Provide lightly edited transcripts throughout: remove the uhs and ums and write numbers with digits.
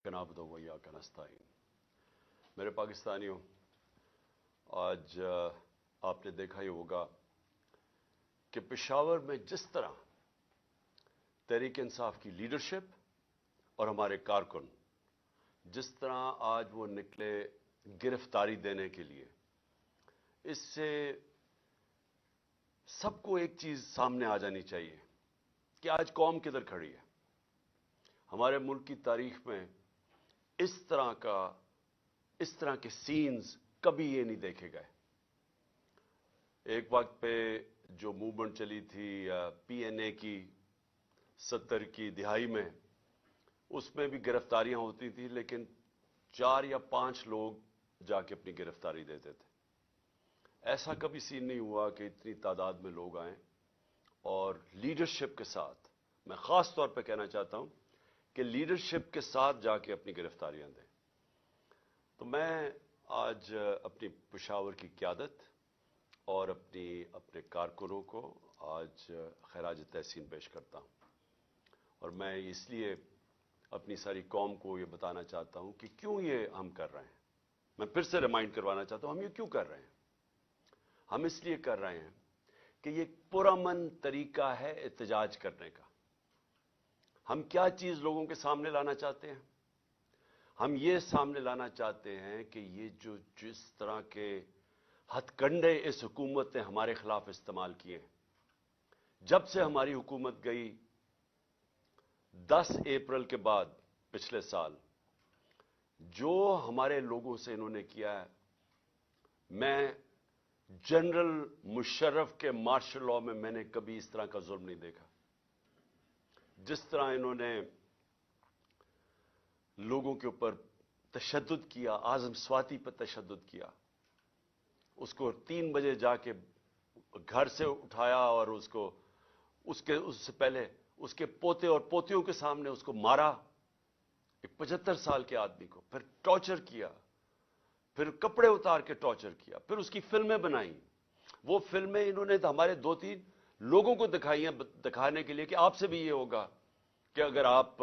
नअबुदु व इय्याका नस्तईन। मेरे पाकिस्तानियों, आज आपने देखा ही होगा कि पेशावर में जिस तरह तहरीक इंसाफ की लीडरशिप और हमारे कारकुन जिस तरह आज वो निकले गिरफ्तारी देने के लिए, इससे सबको एक चीज सामने आ जानी चाहिए कि आज कौम किधर खड़ी है। हमारे मुल्क की तारीख में इस तरह के सीन्स कभी ये नहीं देखे गए। एक वक्त पे जो मूवमेंट चली थी पीएनए की 70 की दिहाई में, उसमें भी गिरफ्तारियां होती थी, लेकिन 4 या 5 लोग जाके अपनी गिरफ्तारी देते थे। ऐसा कभी सीन नहीं हुआ कि इतनी तादाद में लोग आए और लीडरशिप के साथ, मैं खास तौर पे कहना चाहता हूं कि लीडरशिप के साथ जाके अपनी गिरफ्तारियां दें। तो मैं आज अपनी पेशावर की क़यादत और अपने कारकुनों को आज खराज तहसीन पेश करता हूं, और मैं इसलिए अपनी सारी कौम को ये बताना चाहता हूं कि क्यों ये हम कर रहे हैं। मैं फिर से रिमाइंड करवाना चाहता हूं हम ये क्यों कर रहे हैं। हम इसलिए कर रहे हैं कि ये पुरअमन तरीका है एहतजाज करने का। हम क्या चीज लोगों के सामने लाना चाहते हैं? हम ये सामने लाना चाहते हैं कि ये जो जिस तरह के हथकंडे इस हुकूमत ने हमारे खिलाफ इस्तेमाल किए, जब से हमारी हुकूमत गई 10 अप्रैल के बाद पिछले साल, जो हमारे लोगों से इन्होंने किया है, मैं जनरल मुशर्रफ के मार्शल लॉ में मैंने कभी इस तरह का जुल्म नहीं देखा। जिस तरह इन्होंने लोगों के ऊपर तशद्दुद किया, आज़म स्वाति पर तशद्दुद किया, उसको 3 बजे जाके घर से उठाया और उससे पहले उसके पोते और पोतियों के सामने उसको मारा, एक 75 साल के आदमी को, फिर टॉर्चर किया, फिर कपड़े उतार के टॉर्चर किया, फिर उसकी फिल्में बनाई। वो फिल्में इन्होंने हमारे 2-3 लोगों को दिखाई हैं, दिखाने के लिए कि आपसे भी ये होगा कि अगर आप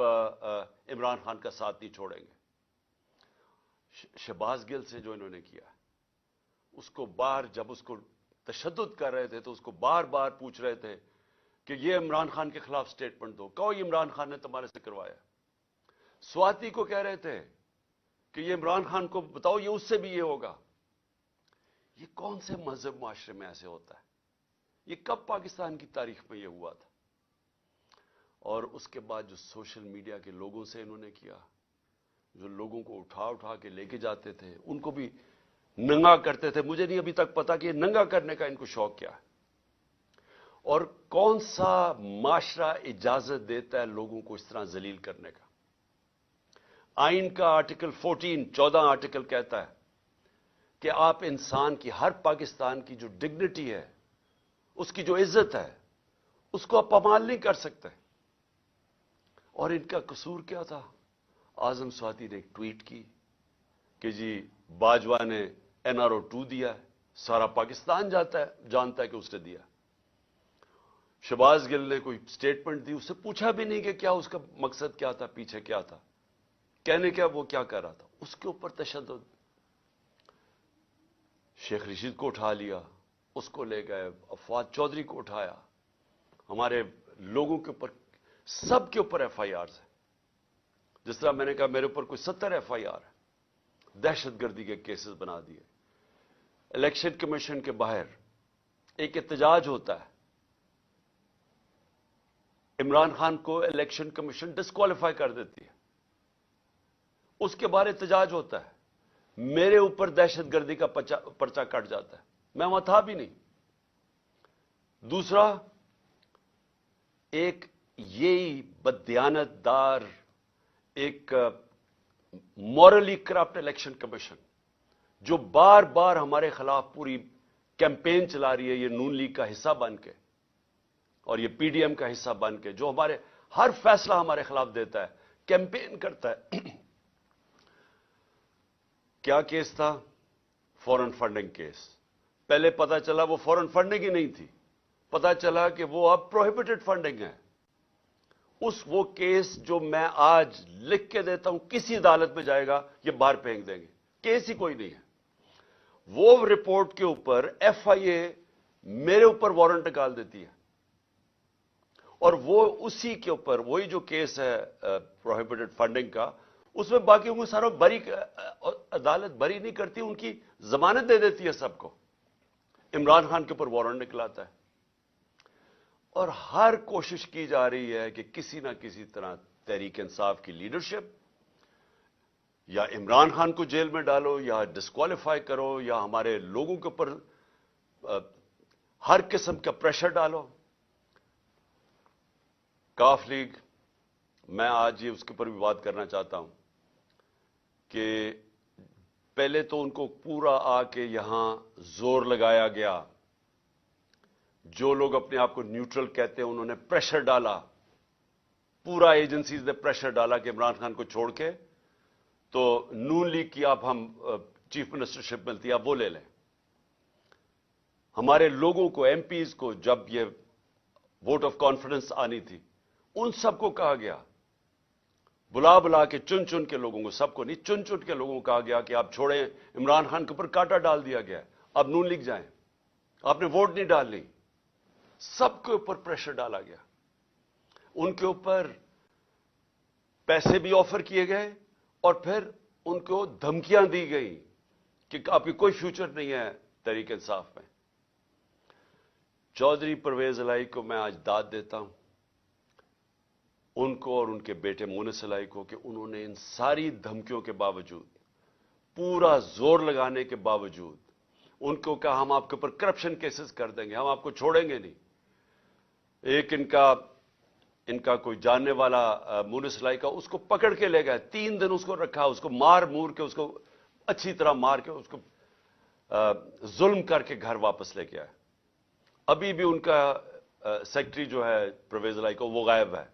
इमरान खान का साथ नहीं छोड़ेंगे। शहबाज गिल से जो इन्होंने किया, उसको जब उसको तशद्दुद कर रहे थे तो उसको बार बार पूछ रहे थे कि ये इमरान खान के खिलाफ स्टेटमेंट दो, कहो ये इमरान खान ने तुम्हारे से करवाया। स्वाति को कह रहे थे कि ये इमरान खान को बताओ, ये उससे भी ये होगा। ये कौन से मजहब माशरे में ऐसे होता है? ये कब पाकिस्तान की तारीख में ये हुआ था? और उसके बाद जो सोशल मीडिया के लोगों से इन्होंने किया, जो लोगों को उठा उठा के लेके जाते थे, उनको भी नंगा करते थे। मुझे नहीं अभी तक पता कि नंगा करने का इनको शौक क्या है, और कौन सा माशरा इजाजत देता है लोगों को इस तरह जलील करने का। आइन का आर्टिकल 14 आर्टिकल कहता है कि आप इंसान की, हर पाकिस्तान की जो डिग्निटी है, उसकी जो इज्जत है, उसको आप पामाल नहीं कर सकते। और इनका कसूर क्या था? आज़म स्वाति ने एक ट्वीट की कि जी बाजवा ने NRO 2 दिया है, सारा पाकिस्तान जानता है कि उसने दिया। शहबाज गिल ने कोई स्टेटमेंट दी, उससे पूछा भी नहीं कि क्या उसका मकसद क्या था, पीछे क्या था, कहने क्या वो क्या कर रहा था। उसके ऊपर तशद्दुद। शेख रशीद को उठा लिया, उसको ले गए, अफवाद चौधरी को उठाया, हमारे लोगों के ऊपर, सबके ऊपर FIR है। जिस तरह मैंने कहा मेरे ऊपर कोई 70 FIR है, दहशतगर्दी के केसेस बना दिए। इलेक्शन कमीशन के बाहर एक एहतजाज होता है, इमरान खान को इलेक्शन कमीशन डिस्क्वालीफाई कर देती है, उसके बाहर एहतजाज होता है, मेरे ऊपर दहशतगर्दी का पर्चा कट जाता है, मैं वहां था भी नहीं। दूसरा, एक यही बददियानतदार, एक मॉरली करप्ट इलेक्शन कमीशन जो बार बार हमारे खिलाफ पूरी कैंपेन चला रही है, ये नून लीग का हिस्सा बन के और ये PDM का हिस्सा बन के, जो हमारे हर फैसला हमारे खिलाफ देता है, कैंपेन करता है। क्या केस था? Foreign funding case. पहले पता चला वो फॉरेन फंडिंग ही नहीं थी, पता चला कि वो अब प्रोहिबिटेड फंडिंग है। وہ کیس جو میں آج لکھ کے دیتا ہوں کسی عدالت میں جائے گا یہ باہر پھینک دیں گے, کیس ہی کوئی نہیں ہے. وہ رپورٹ کے اوپر ایف آئی اے میرے اوپر وارنٹ نکال دیتی ہے, اور وہ اسی کے اوپر وہی جو کیس ہے پروہیبٹڈ فنڈنگ کا, اس میں باقیوں کو سارا بری, عدالت بری نہیں کرتی, ان کی ضمانت دے دیتی ہے سب کو. عمران خان کے اوپر وارنٹ نکلاتا ہے, اور ہر کوشش کی جا رہی ہے کہ کسی نہ کسی طرح تحریک انصاف کی لیڈرشپ یا عمران خان کو جیل میں ڈالو یا ڈسکوالیفائی کرو یا ہمارے لوگوں کے اوپر ہر قسم کا پریشر ڈالو. کاف لیگ, میں آج یہ اس کے اوپر بھی بات کرنا چاہتا ہوں کہ پہلے تو ان کو پورا آ کے یہاں زور لگایا گیا, جو لوگ اپنے آپ کو نیوٹرل کہتے ہیں انہوں نے پریشر ڈالا, پورا ایجنسیز نے پریشر ڈالا کہ عمران خان کو چھوڑ کے تو نون لیگ کی آپ ہم چیف منسٹرشپ ملتی ہے آپ وہ لے لیں. ہمارے لوگوں کو, ایم پیز کو, جب یہ ووٹ آف کانفیڈنس آنی تھی ان سب کو کہا گیا, بلا بلا کے چن چن کے لوگوں کو, سب کو نہیں, چن چن کے لوگوں کو کہا گیا کہ آپ چھوڑیں, عمران خان کے اوپر کانٹا ڈال دیا گیا, اب نون لیگ جائیں, آپ نے ووٹ نہیں ڈالنی. سب کے اوپر پریشر ڈالا گیا, ان کے اوپر پیسے بھی آفر کیے گئے اور پھر ان کو دھمکیاں دی گئی کہ آپ کی کوئی فیوچر نہیں ہے تحریک انصاف میں. چودھری پرویز الہی کو میں آج داد دیتا ہوں, ان کو اور ان کے بیٹے مونس الہی کو, کہ انہوں نے ان ساری دھمکیوں کے باوجود, پورا زور لگانے کے باوجود, ان کو کہا ہم آپ کے اوپر کرپشن کیسز کر دیں گے, ہم آپ کو چھوڑیں گے نہیں. ایک ان کا کوئی جاننے والا مونس الہی کا, اس کو پکڑ کے لے گئے, 3 دن اس کو رکھا, اس کو مار مور کے, اس کو اچھی طرح مار کے, اس کو ظلم کر کے گھر واپس لے کے آئے. ابھی بھی ان کا سیکرٹری جو ہے پرویز الہی کو وہ غائب ہے,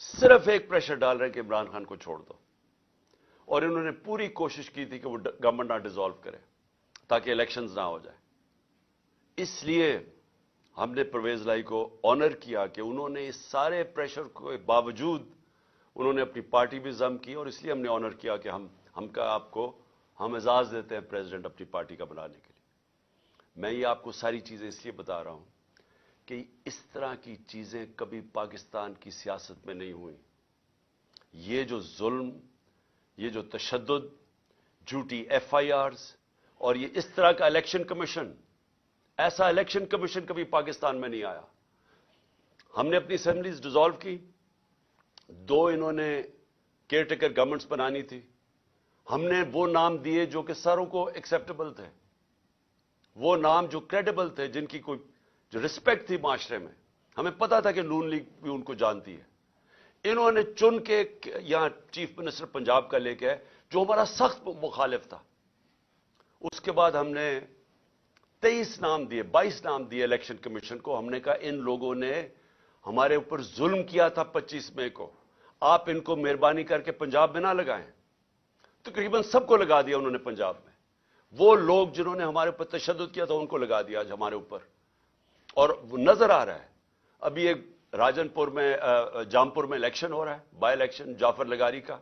صرف ایک پریشر ڈال رہے ہیں کہ عمران خان کو چھوڑ دو. اور انہوں نے پوری کوشش کی تھی کہ وہ گورنمنٹ نہ ڈیزالو کرے تاکہ الیکشنز نہ ہو جائے. اس لیے ہم نے پرویز الہی کو آنر کیا کہ انہوں نے اس سارے پریشر کے باوجود انہوں نے اپنی پارٹی بھی ضم کی, اور اس لیے ہم نے آنر کیا کہ ہم کا آپ کو ہم اعزاز دیتے ہیں پریزیڈنٹ اپنی پارٹی کا بنانے کے لیے. میں یہ آپ کو ساری چیزیں اس لیے بتا رہا ہوں کہ اس طرح کی چیزیں کبھی پاکستان کی سیاست میں نہیں ہوئیں. یہ جو ظلم, یہ جو تشدد, جھوٹی ایف آئی آرز, اور یہ اس طرح کا الیکشن کمیشن, ایسا الیکشن کمیشن کبھی پاکستان میں نہیں آیا. ہم نے اپنی اسمبلیز ڈیزالو کی, 2 انہوں نے کیئر ٹیکر گورنمنٹس بنانی تھی, ہم نے وہ نام دیے جو کہ ساروں کو ایکسیپٹیبل تھے, وہ نام جو کریڈیبل تھے, جن کی کوئی جو رسپیکٹ تھی معاشرے میں. ہمیں پتا تھا کہ نون لیگ بھی ان کو جانتی ہے. انہوں نے چن کے یہاں چیف منسٹر پنجاب کا لے کے آئے جو ہمارا سخت مخالف تھا. اس کے بعد ہم نے 23 نام دیے, 22 نام دیے الیکشن کمیشن کو. ہم نے کہا ان لوگوں نے ہمارے اوپر ظلم کیا تھا 25 مئی کو, آپ ان کو مہربانی کر کے پنجاب میں نہ لگائیں. تقریباً سب کو لگا دیا انہوں نے پنجاب میں. وہ لوگ جنہوں نے ہمارے اوپر تشدد کیا تھا ان کو لگا دیا آج ہمارے اوپر. اور وہ نظر آ رہا ہے, ابھی ایک راجن پور میں, جامپور میں الیکشن ہو رہا ہے, بائی الیکشن جعفر لگاری کا.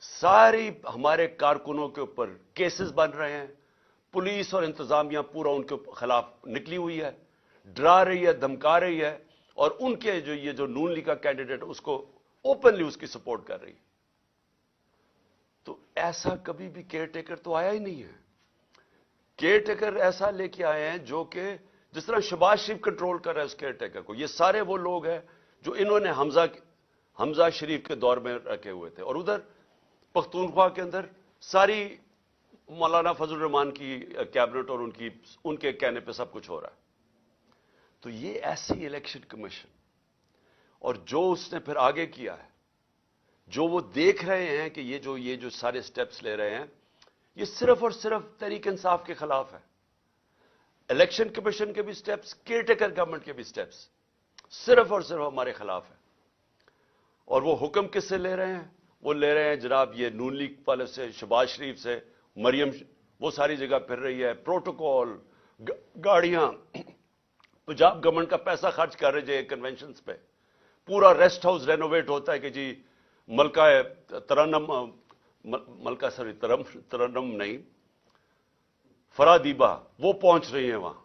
ساری ہمارے کارکنوں کے اوپر کیسز بن رہے ہیں, پولیس اور انتظامیہ پورا ان کے خلاف نکلی ہوئی ہے, ڈرا رہی ہے, دھمکا رہی ہے, اور ان کے یہ جو نون لیگ کا کینڈیڈیٹ اس کو اوپنلی اس کی سپورٹ کر رہی ہے. تو ایسا کبھی بھی کیئر ٹیکر تو آیا ہی نہیں ہے. کیئر ٹیکر ایسا لے کے آئے ہیں جو کہ جس طرح شہباز شریف کنٹرول کر رہا ہے اس کیئر ٹیکر کو. یہ سارے وہ لوگ ہیں جو انہوں نے حمزہ شریف کے دور میں رکھے ہوئے تھے, اور ادھر پختونخوا کے اندر ساری مولانا فضل الرحمان کی کیبنٹ اور ان کے کہنے پہ سب کچھ ہو رہا ہے. تو یہ ایسی الیکشن کمیشن, اور جو اس نے پھر آگے کیا ہے, جو وہ دیکھ رہے ہیں کہ یہ جو سارے سٹیپس لے رہے ہیں, یہ صرف اور صرف تحریک انصاف کے خلاف ہے. الیکشن کمیشن کے بھی سٹیپس, کیئر ٹیکر گورنمنٹ کے بھی سٹیپس صرف اور صرف ہمارے خلاف ہیں. اور وہ حکم کس سے لے رہے ہیں؟ وہ لے رہے ہیں جناب یہ نون لیگ والے سے, شہباز شریف سے. مریم وہ ساری جگہ پھر رہی ہے, پروٹوکول, گاڑیاں, پنجاب گورنمنٹ کا پیسہ خرچ کر رہے ہیں کنونشنز پہ. पूरा रेस्ट हाउस रेनोवेट होता है कि जी मलका तरन्नम, मलका सॉरी तरन्नम नहीं, फरादीबा वो पहुंच रही है वहां,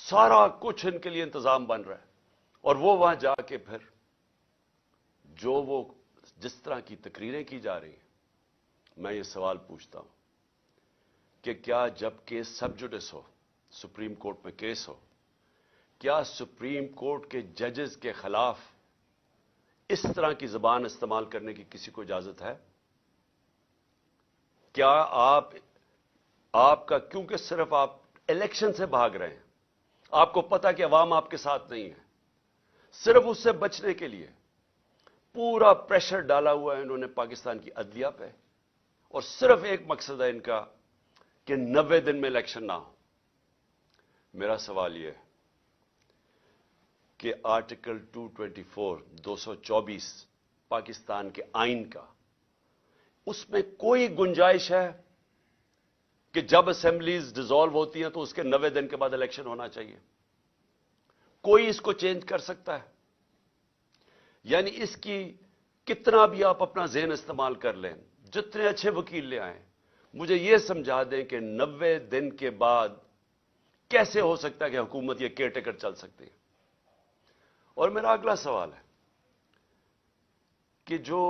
सारा कुछ इनके लिए इंतजाम बन रहा है। और वो वहां जाके फिर जो वो जिस तरह की तकरीरें की जा रही हैं, मैं ये सवाल पूछता हूं कि क्या जब केस सब जुडिस हो, सुप्रीम कोर्ट में केस हो, क्या सुप्रीम कोर्ट के जजेस के खिलाफ इस तरह की जबान इस्तेमाल करने की किसी को इजाजत है? क्या आपका, क्योंकि सिर्फ आप इलेक्शन से भाग रहे हैं, आपको पता कि अवाम आपके साथ नहीं है, सिर्फ उससे बचने के लिए पूरा प्रेशर डाला हुआ है इन्होंने पाकिस्तान की अदलिया पे, और सिर्फ एक मकसद है इनका कि 90 दिन में इलेक्शन ना हो। मेरा सवाल यह है कि आर्टिकल 224 224 पाकिस्तान के आइन का, उसमें कोई गुंजाइश है कि जब असेंबलीज डिसॉल्व होती हैं तो उसके 90 दिन के बाद इलेक्शन होना चाहिए? कोई इसको चेंज कर सकता है? यानी इसकी कितना भी आप अपना ज़हन इस्तेमाल कर लें, जितने अच्छे वकील ले आए, मुझे यह समझा दें कि 90 दिन के बाद कैसे हो सकता है कि हुकूमत यह केयरटेकर चल सकती है। और मेरा अगला सवाल है कि जो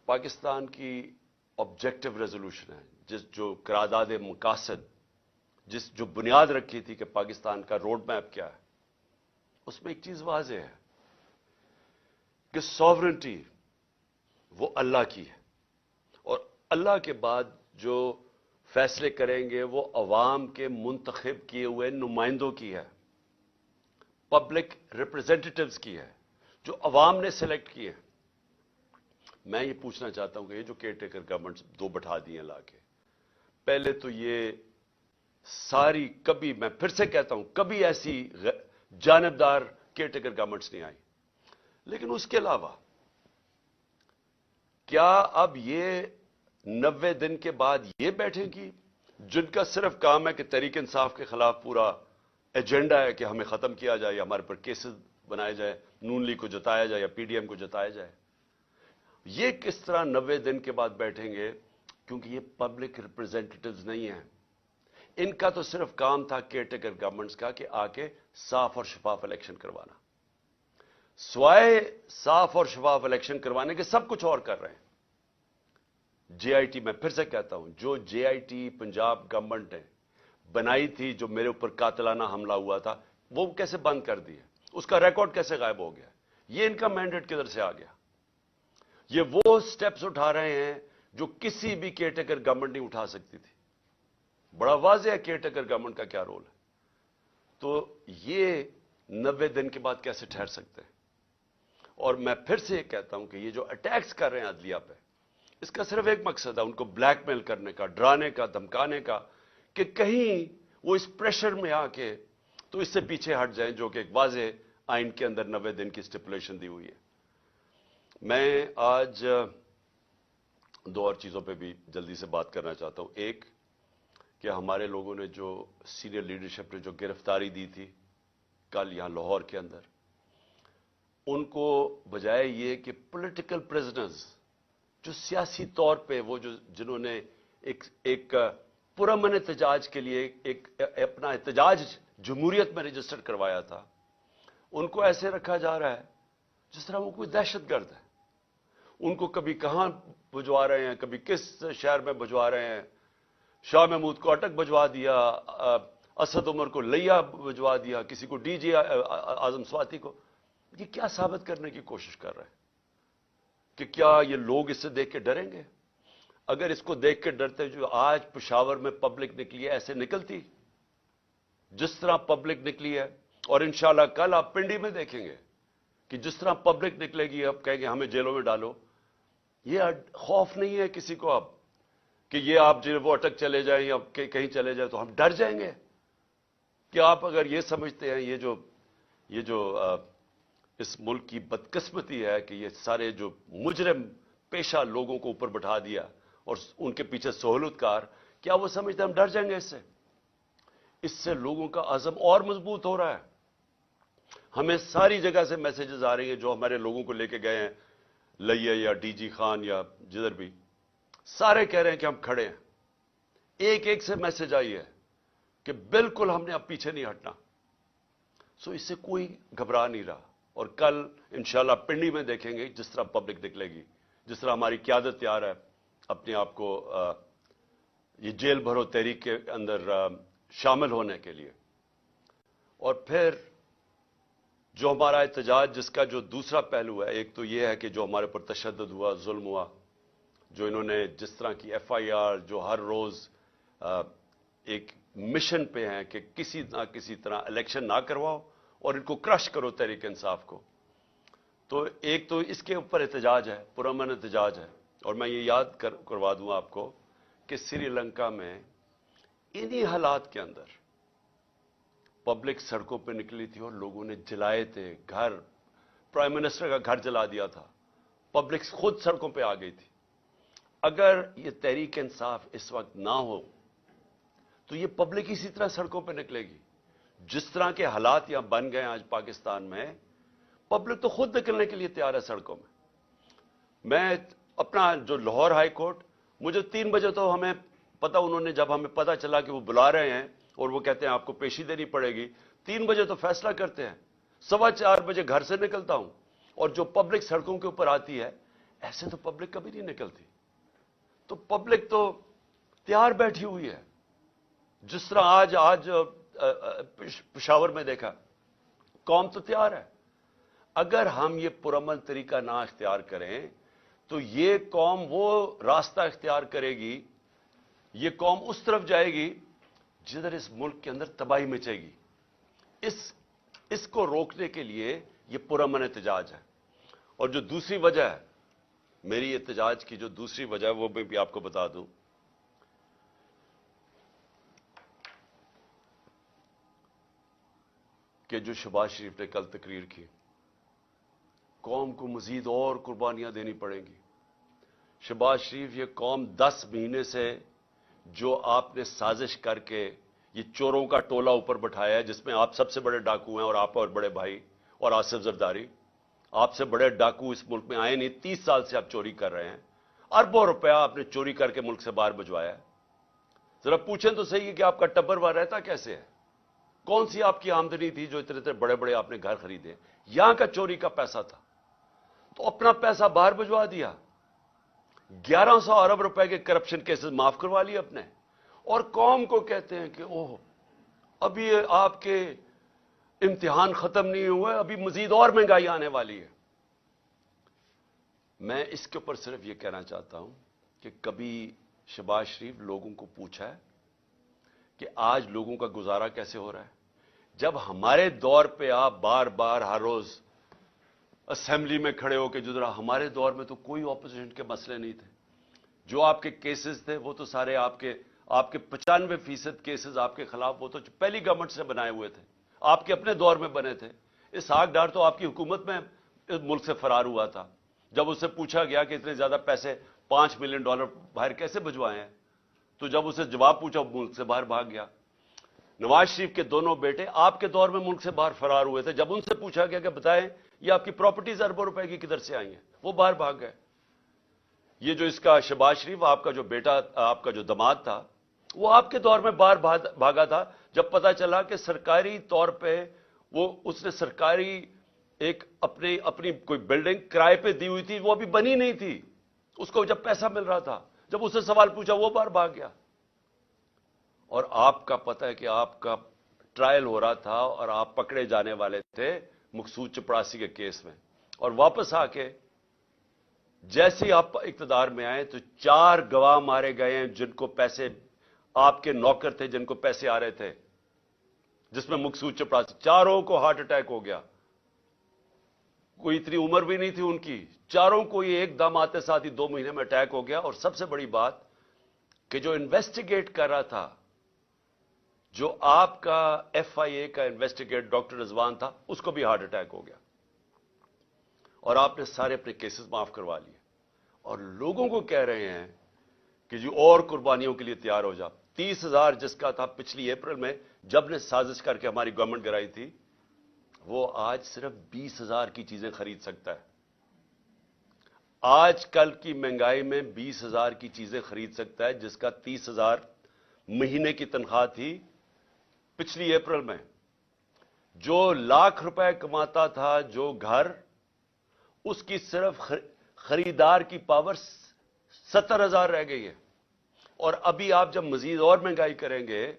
पाकिस्तान की ऑब्जेक्टिव रेजोल्यूशन है, जो करारदाद मकासद, जो बुनियाद रखी थी कि पाकिस्तान का रोड मैप क्या है, उसमें एक चीज वाज़ेह है कि सॉवरेनिटी वो अल्लाह की है, और अल्लाह के बाद जो फैसले करेंगे वो अवाम के मुंतखब किए हुए नुमाइंदों की है, पब्लिक रिप्रेजेंटेटिव्स की है, जो अवाम ने सिलेक्ट किए। मैं ये पूछना चाहता हूं कि ये जो केयरटेकर गवर्नमेंट दो बैठा दी हैं लाके, पहले तो ये सारी, कभी, मैं फिर से कहता हूं, कभी ऐसी जानबदार केयरटेकर गवर्नमेंट्स नहीं आई। लेकिन उसके अलावा क्या अब ये 90 दिन के बाद ये बैठेंगी जिनका सिर्फ काम है कि तहरीक इंसाफ के खिलाफ पूरा एजेंडा है कि हमें खत्म किया जाए, या हमारे पर केसेस बनाए जाए, नून लीग को जताया जाए या पीडीएम को जताया जाए? ये किस तरह 90 दिन के बाद बैठेंगे? क्योंकि ये पब्लिक रिप्रेजेंटेटिव्स नहीं हैं। इनका तो सिर्फ काम था केयरटेकर गवर्नमेंट्स का कि आके साफ और शफाफ इलेक्शन करवाना, स्वाय साफ और शफाफ इलेक्शन करवाने के सब कुछ और कर रहे हैं। जेआईटी, मैं फिर से कहता हूं, जो जेआईटी पंजाब गवर्नमेंट ने बनाई थी, जो मेरे ऊपर कातिलाना हमला हुआ था, वो कैसे बंद कर दी है? उसका रिकॉर्ड कैसे गायब हो गया? ये इनका मैंडेट किधर से आ गया? ये वो स्टेप्स उठा रहे हैं जो किसी भी केयरटेकर गवर्नमेंट नहीं उठा सकती थी। बड़ा वाज़ेह है केयरटेकर गवर्नमेंट का क्या रोल है। तो ये 90 दिन के बाद कैसे ठहर सकते हैं? और मैं फिर से ये कहता हूं कि ये जो अटैक्स कर रहे हैं अदलिया पे, इसका सिर्फ एक मकसद है, उनको ब्लैकमेल करने का, डराने का, धमकाने का, कि कहीं वो इस प्रेशर में आके तो इससे पीछे हट जाएं, जो कि एक वाज़ेह आइन के अंदर 90 दिन की स्टिपुलेशन दी हुई है। मैं आज दो और चीजों पे भी जल्दी से बात करना चाहता हूं। एक, कि हमारे लोगों ने जो सीनियर लीडरशिप ने जो गिरफ्तारी दी थी कल यहां लाहौर के अंदर, उनको बजाय ये कि पॉलिटिकल प्रिजनर्स, जो सियासी तौर पे वो जो जिन्होंने एक पुरअमन एहतजाज के लिए एक अपना एहतजाज जमहूरियत में रजिस्टर करवाया था, उनको ऐसे रखा जा रहा है जिस तरह वो कोई दहशतगर्द है। उनको कभी कहां भिजवा रहे हैं, कभी किस शहर में भिजवा रहे हैं। शाह महमूद को अटक भिजवा दिया, असद उमर को लिया भिजवा दिया, किसी को डीजी आजम स्वाति को। ये क्या साबित करने की कोशिश कर रहे हैं कि क्या ये लोग इससे देख के डरेंगे? अगर इसको देख के डरते, जो आज पेशावर में पब्लिक निकली है, ऐसे निकलती जिस तरह पब्लिक निकली है। और इंशाल्लाह कल आप पिंडी में देखेंगे कि जिस तरह पब्लिक निकलेगी, अब कहेंगे हमें जेलों में डालो। ये खौफ नहीं है किसी को अब कि ये आप जो वो अटक चले जाएं या कहीं चले जाए तो हम डर जाएंगे। कि आप अगर ये समझते हैं ये जो इस मुल्क की बदकिस्मती है कि ये सारे जो मुजरिम पेशा लोगों को ऊपर बैठा दिया और उनके पीछे सहूलतकार, क्या वो समझते हम डर जाएंगे इससे? इससे लोगों का अज़म और मजबूत हो रहा है। हमें सारी जगह से मैसेजेस आ रही हैं जो हमारे लोगों को लेके गए हैं, लैया या डीजी खान या जिधर भी, सारे कह रहे हैं कि हम खड़े हैं। एक एक से मैसेज आई है कि बिल्कुल हमने अब पीछे नहीं हटना। सो इससे कोई घबरा नहीं रहा। और कल इंशाल्लाह पिंडी में देखेंगे जिस तरह पब्लिक निकलेगी, जिस तरह हमारी क़यादत तैयार है अपने आप को ये जेल भरो तहरीक के अंदर शामिल होने के लिए। और फिर जो हमारा एहतजाज, जिसका जो दूसरा पहलू है, एक तो ये है कि जो हमारे पर तशद्दुद हुआ, जुल्म हुआ, जो इन्होंने जिस तरह की FIR, जो हर रोज एक मिशन पे हैं कि किसी ना किसी तरह इलेक्शन ना करवाओ और इनको क्रश करो तहरीक इंसाफ को। तो एक तो इसके ऊपर एहतजाज है, पुरअमन एहतजाज है। और मैं ये याद करवा दूं आपको कि श्रीलंका में इन्हीं हालात के अंदर पब्लिक सड़कों पे निकली थी और लोगों ने जलाए थे घर, प्राइम मिनिस्टर का घर जला दिया था, पब्लिक खुद सड़कों पे आ गई थी। अगर ये तहरीक इंसाफ इस वक्त ना हो तो ये पब्लिक इसी तरह सड़कों पे निकलेगी। जिस तरह के हालात यहां बन गए आज पाकिस्तान में, पब्लिक तो खुद निकलने के लिए तैयार है सड़कों में। मैं अपना जो लाहौर हाई कोर्ट, मुझे 3 बजे तो हमें पता, उन्होंने जब हमें पता चला कि वो बुला रहे हैं और वो कहते हैं आपको पेशी देनी पड़ेगी, 3 बजे तो फैसला करते हैं, 4:15 बजे घर से निकलता हूं। और जो पब्लिक सड़कों के ऊपर आती है, ऐसे तो पब्लिक कभी नहीं निकलती। तो पब्लिक तो तैयार बैठी हुई है। जिस तरह आज पेशावर में देखा, कौम तो तैयार है। अगर हम ये पुरअमन तरीका ना इख्तियार करें तो ये कौम वो रास्ता इख्तियार करेगी, ये कौम उस तरफ जाएगी जिधर इस मुल्क के अंदर तबाही मचेगी। इसको रोकने के लिए ये पुरअमन एहतजाज है। और जो दूसरी वजह है, मेरी एहतजाज की जो दूसरी वजह है, वो मैं भी आपको बता दूं कि जो शहबाज शरीफ ने कल तकरीर की, कौम को मजीद और कुर्बानियां देनी पड़ेंगी। शहबाज शरीफ, ये कौम 10 महीने से जो आपने साजिश करके ये चोरों का टोला ऊपर बैठाया है, जिसमें आप सबसे बड़े डाकू हैं और आप और बड़े भाई और आसिफ जरदारी, आपसे बड़े डाकू इस मुल्क में आए नहीं। 30 साल से आप चोरी कर रहे हैं, अरबों रुपया आपने चोरी करके मुल्क से बाहर भिजवाया है। जरा पूछें तो सही है कि आपका टब्बर वहां रहता कैसे है? कौन सी आपकी आमदनी थी जो इतने इतने बड़े बड़े आपने घर खरीदे? यहां का चोरी का पैसा था, तो अपना पैसा बाहर भिजवा दिया। 1100 अरब रुपए के करप्शन केसेस माफ करवा लिए अपने, और कौम को कहते हैं कि ओह अभी आपके इम्तिहान खत्म नहीं हुए, अभी मजीद और महंगाई आने वाली है। मैं इसके ऊपर सिर्फ यह कहना चाहता हूं कि कभी शहबाज शरीफ लोगों को पूछा है कि आज लोगों का गुजारा कैसे हो रहा है? जब हमारे दौर पे आप बार बार हर रोज असेंबली में खड़े होकर, जो हमारे दौर में तो कोई ऑपोजिशन के मसले नहीं थे। जो आपके केसेस थे वो तो सारे आपके 95% केसेस आपके खिलाफ वो तो पहली गवर्नमेंट से बनाए हुए थे, आपके अपने दौर में बने थे। इसहाक डार तो आपकी हुकूमत में इस मुल्क से फरार हुआ था। जब उससे पूछा गया कि इतने ज्यादा पैसे $5 मिलियन बाहर कैसे भिजवाए हैं, तो जब उसे जवाब पूछा, मुल्क से बाहर भाग गया। नवाज शरीफ के दोनों बेटे आपके दौर में मुल्क से बाहर फरार हुए थे। जब उनसे पूछा गया कि बताएं ये आपकी प्रॉपर्टीज अरबों रुपए की किधर से आई हैं, वो बाहर भाग गए। ये जो इसका शहबाज शरीफ, आपका जो बेटा, आपका जो दामाद था, वो आपके दौर में बाहर भागा था जब पता चला कि सरकारी तौर पे वो उसने सरकारी एक अपनी कोई बिल्डिंग किराए पे दी हुई थी, वो अभी बनी नहीं थी, उसको जब पैसा मिल रहा था, जब उससे सवाल पूछा वो बाहर भाग गया। और आपका पता है कि आपका ट्रायल हो रहा था और आप पकड़े जाने वाले थे मकसूद चपरासी के केस में, और वापस आके जैसे ही आप इक्तदार में आए तो 4 गवाह मारे गए हैं जिनको पैसे, आपके नौकर थे जिनको पैसे आ रहे थे, जिसमें मकसूद चपरासी, चारों को हार्ट अटैक हो गया। कोई इतनी उम्र भी नहीं थी उनकी, चारों को ये एकदम आते साथ ही 2 महीने में अटैक हो गया। और सबसे बड़ी बात कि जो इन्वेस्टिगेट कर रहा था, जो आपका FIA का इन्वेस्टिगेट डॉक्टर रिजवान था, उसको भी हार्ट अटैक हो गया। और आपने सारे अपने केसेस माफ करवा लिए और लोगों को कह रहे हैं कि जो और कुर्बानियों के लिए तैयार हो जा। 30,000 जिसका था पिछली अप्रैल में जब ने साजिश करके हमारी गवर्नमेंट गिराई थी, وہ آج صرف 20,000 کی چیزیں خرید سکتا ہے. آج کل کی مہنگائی میں 20,000 کی چیزیں خرید سکتا ہے جس کا 30,000 مہینے کی تنخواہ تھی پچھلی اپریل میں. جو لاکھ روپے کماتا تھا جو گھر، اس کی صرف خریدار کی پاور 70,000 رہ گئی ہے. اور ابھی آپ جب مزید اور مہنگائی کریں گے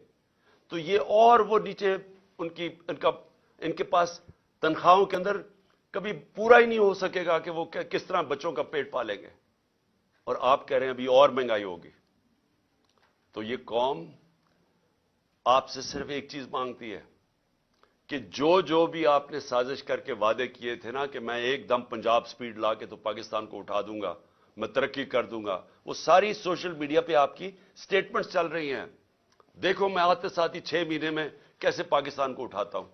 تو یہ اور وہ نیچے ان کے پاس تنخواہوں کے اندر کبھی پورا ہی نہیں ہو سکے گا کہ وہ کس طرح بچوں کا پیٹ پالیں گے. اور آپ کہہ رہے ہیں ابھی اور مہنگائی ہوگی. تو یہ قوم آپ سے صرف ایک چیز مانگتی ہے کہ جو بھی آپ نے سازش کر کے وعدے کیے تھے نا کہ میں ایک دم پنجاب سپیڈ لا کے تو پاکستان کو اٹھا دوں گا، میں ترقی کر دوں گا، وہ ساری سوشل میڈیا پہ آپ کی سٹیٹمنٹس چل رہی ہیں. دیکھو میں آتے ساتھ ہی 6 مہینے میں کیسے پاکستان کو اٹھاتا ہوں.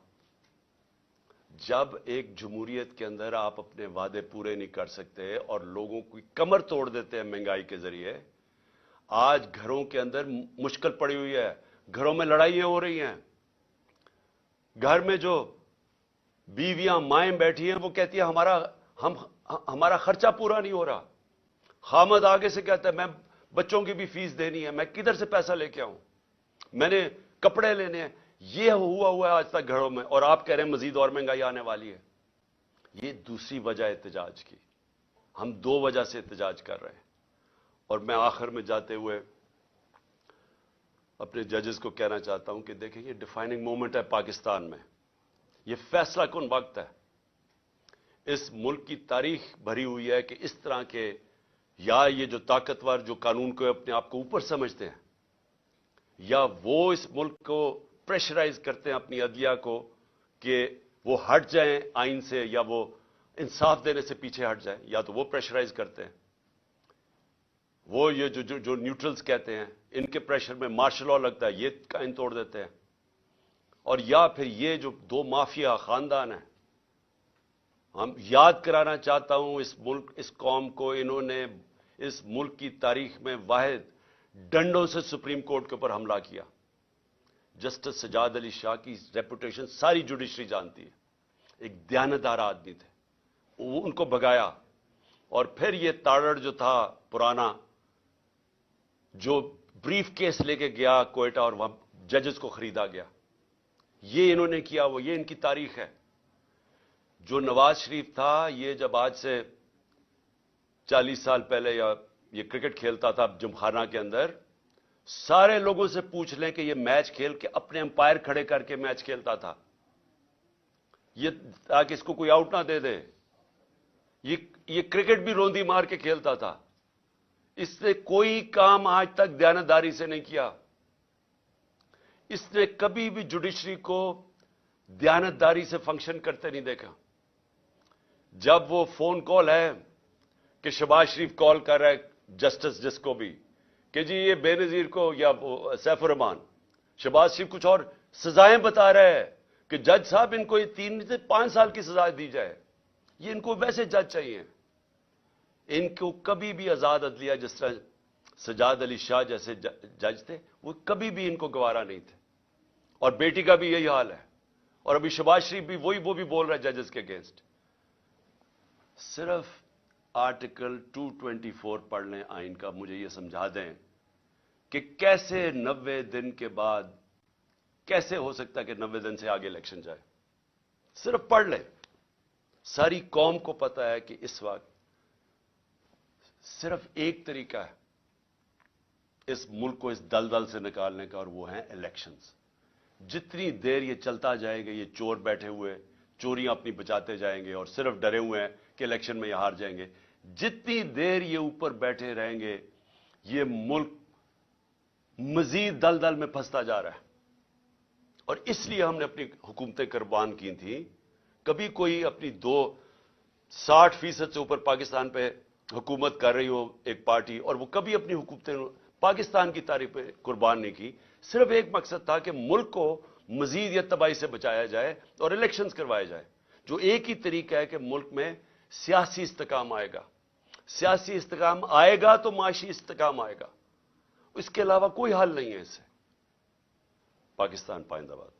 جب ایک جمہوریت کے اندر آپ اپنے وعدے پورے نہیں کر سکتے اور لوگوں کی کمر توڑ دیتے ہیں مہنگائی کے ذریعے، آج گھروں کے اندر مشکل پڑی ہوئی ہے، گھروں میں لڑائیاں ہو رہی ہیں. گھر میں جو بیویاں مائیں بیٹھی ہیں وہ کہتی ہیں ہمارا خرچہ پورا نہیں ہو رہا. خامد آگے سے کہتا ہے میں بچوں کی بھی فیس دینی ہے، میں کدھر سے پیسہ لے کے آؤں، میں نے کپڑے لینے ہیں. یہ ہوا ہے آج تک گھروں میں، اور آپ کہہ رہے ہیں مزید اور مہنگائی آنے والی ہے. یہ دوسری وجہ احتجاج کی. ہم 2 وجہ سے احتجاج کر رہے ہیں. اور میں آخر میں جاتے ہوئے اپنے ججز کو کہنا چاہتا ہوں کہ دیکھیں یہ ڈیفائننگ مومنٹ ہے پاکستان میں. یہ فیصلہ کن وقت ہے. اس ملک کی تاریخ بھری ہوئی ہے کہ اس طرح کے یا یہ جو طاقتور جو قانون کو اپنے آپ کو اوپر سمجھتے ہیں، یا وہ اس ملک کو پریشرائز کرتے ہیں اپنی عدلیہ کو کہ وہ ہٹ جائیں آئین سے، یا وہ انصاف دینے سے پیچھے ہٹ جائیں، یا تو وہ پریشرائز کرتے ہیں. وہ یہ جو نیوٹرلز کہتے ہیں ان کے پریشر میں مارشل لا لگتا ہے، یہ قائم توڑ دیتے ہیں. اور یا پھر یہ جو 2 مافیا خاندان ہیں، ہم یاد کرانا چاہتا ہوں اس قوم کو، انہوں نے اس ملک کی تاریخ میں واحد ڈنڈوں سے سپریم کورٹ کے اوپر حملہ کیا. جسٹس سجاد علی شاہ کی ریپوٹیشن ساری جوڈیشری جانتی ہے. ایک دیانتدار آدمی تھے، وہ ان کو بھگایا. اور پھر یہ تاڑڑ جو تھا پرانا، جو بریف کیس لے کے گیا کوئٹہ اور وہاں ججز کو خریدا گیا، یہ انہوں نے کیا. یہ ان کی تاریخ ہے. جو نواز شریف تھا، یہ جب آج سے 40 سال پہلے یہ کرکٹ کھیلتا تھا جمخانہ کے اندر، سارے لوگوں سے پوچھ لیں کہ یہ میچ کھیل کے اپنے امپائر کھڑے کر کے میچ کھیلتا تھا، یہ تاکہ اس کو کوئی آؤٹ نہ دے دے. یہ کرکٹ بھی روندی مار کے کھیلتا تھا. اس نے کوئی کام آج تک دیانتداری سے نہیں کیا. اس نے کبھی بھی جوڈیشری کو دیانتداری سے فنکشن کرتے نہیں دیکھا. جب وہ فون کال ہے کہ شہباز شریف کال کر رہا ہے جسٹس جس کو بھی کہ جی یہ بے نظیر کو یا سیف الرحمان، شہباز شریف کچھ اور سزائیں بتا رہے ہیں کہ جج صاحب ان کو یہ 3 سے 5 سال کی سزا دی جائے. یہ ان کو ویسے جج چاہیے. ان کو کبھی بھی آزاد عدلیہ، جس طرح سجاد علی شاہ جیسے جج تھے، وہ کبھی بھی ان کو گوارا نہیں تھے. اور بیٹی کا بھی یہی حال ہے. اور ابھی شہباز شریف بھی وہ بھی بول رہا ہے ججز کے اگینسٹ. صرف آرٹیکل 224 پڑھ لیں آئین کا، مجھے یہ سمجھا دیں کہ کیسے 90 دن کے بعد کیسے ہو سکتا ہے کہ 90 دن سے آگے الیکشن جائے. صرف پڑھ لیں. ساری قوم کو پتا ہے کہ اس وقت صرف ایک طریقہ ہے اس ملک کو اس دلدل سے نکالنے کا، اور وہ ہیں الیکشنز. جتنی دیر یہ چلتا جائے گا، یہ چور بیٹھے ہوئے چوریاں اپنی بچاتے جائیں گے اور صرف ڈرے ہوئے ہیں کہ الیکشن میں یہ ہار جائیں گے. جتنی دیر یہ اوپر بیٹھے رہیں گے، یہ ملک مزید دلدل میں پھنستا جا رہا ہے. اور اس لیے ہم نے اپنی حکومتیں قربان کی تھیں. کبھی کوئی اپنی 60% سے اوپر پاکستان پہ حکومت کر رہی ہو ایک پارٹی، اور وہ کبھی اپنی حکومتیں پاکستان کی تاریخ پہ قربان نہیں کی. صرف ایک مقصد تھا کہ ملک کو مزید یا تباہی سے بچایا جائے اور الیکشنز کروائے جائے. جو ایک ہی طریقہ ہے کہ ملک میں سیاسی استحکام آئے گا. سیاسی استحکام آئے گا تو معاشی استحکام آئے گا. اس کے علاوہ کوئی حل نہیں ہے اس سے. پاکستان پائندہ باد.